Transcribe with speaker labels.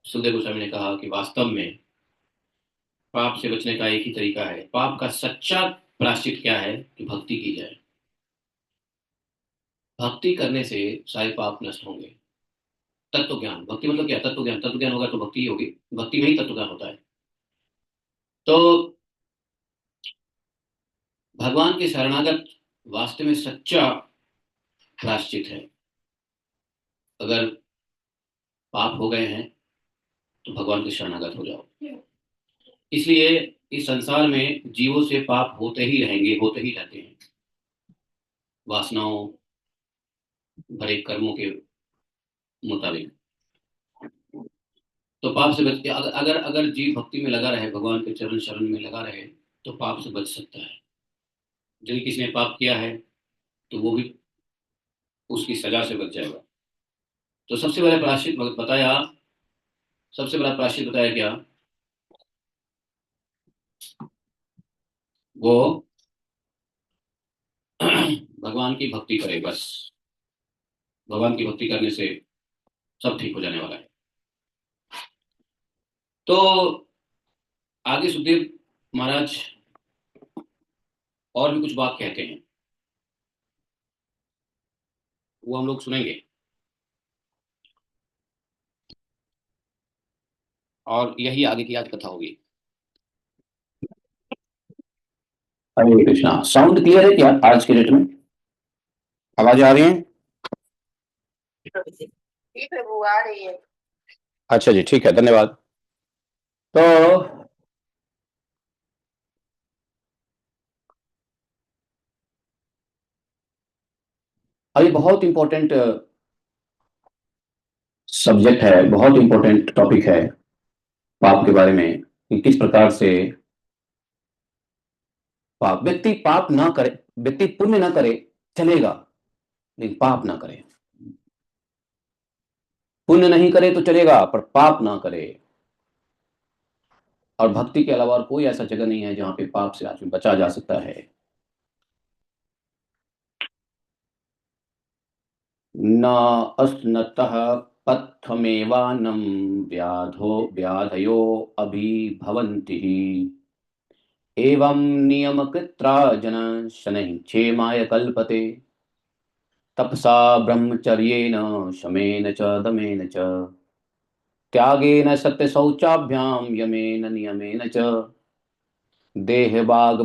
Speaker 1: सुखदेव गोस्वामी ने कहा कि वास्तव में पाप से बचने का एक ही तरीका है, पाप का सच्चा प्रायश्चित क्या है कि भक्ति की जाए। भक्ति करने से सारे पाप नष्ट होंगे। तत्व ज्ञान, भक्ति मतलब क्या? तत्व ज्ञान। तत्व ज्ञान होगा तो भक्ति ही होगी, भक्ति में ही तत्व ज्ञान होता है। तो भगवान के शरणागत वास्तव में सच्चा प्रायश्चित है। अगर पाप हो गए हैं तो भगवान के शरणागत हो जाओ। इसलिए इस संसार में जीवों से पाप होते ही रहेंगे, होते ही रहते हैं, वासनाओं भरे कर्मों के मुताबिक। तो पाप से बच के अगर अगर अगर जीव भक्ति में लगा रहे, भगवान के चरण शरण में लगा रहे, तो पाप से बच सकता है। यदि किसी ने पाप किया है तो वो भी उसकी सजा से बच जाएगा। तो सबसे बड़ा प्रायश्चित बताया, सबसे बड़ा प्रायश्चित बताया क्या? वो भगवान की भक्ति करे बस। भगवान की भक्ति करने से सब ठीक हो जाने वाला है। तो आगे सुखदेव महाराज और भी कुछ बात कहते हैं, वो हम लोग सुनेंगे। और यही आगे की आज कथा होगी। हरे कृष्णा। साउंड क्लियर है क्या आज के डेट में? आवाज आ रही है? ठीक है, वो आ रही है। अच्छा जी, ठीक है, धन्यवाद। तो अभी बहुत इंपॉर्टेंट सब्जेक्ट है, बहुत इंपॉर्टेंट टॉपिक है पाप के बारे में, कि किस प्रकार से पाप, व्यक्ति पाप ना करे, व्यक्ति पुण्य ना करे चलेगा, लेकिन पाप ना करे। पुण्य नहीं करे तो चलेगा, पर पाप ना करे। और भक्ति के अलावा और कोई ऐसा जगह नहीं है जहां पे पाप से आदमी बचा जा सकता है। न अस्नतः पथमेवान्नं व्याधो व्याधयो अभिभवन्ति एवं नियमकृत्रा जन शनैः क्षेमाय कल्पते तपसा ब्रह्मचर्येण शमेन च दमेन च त्यागेन सत्यशौचाभ्यां यमेन नियमेन च देहभाग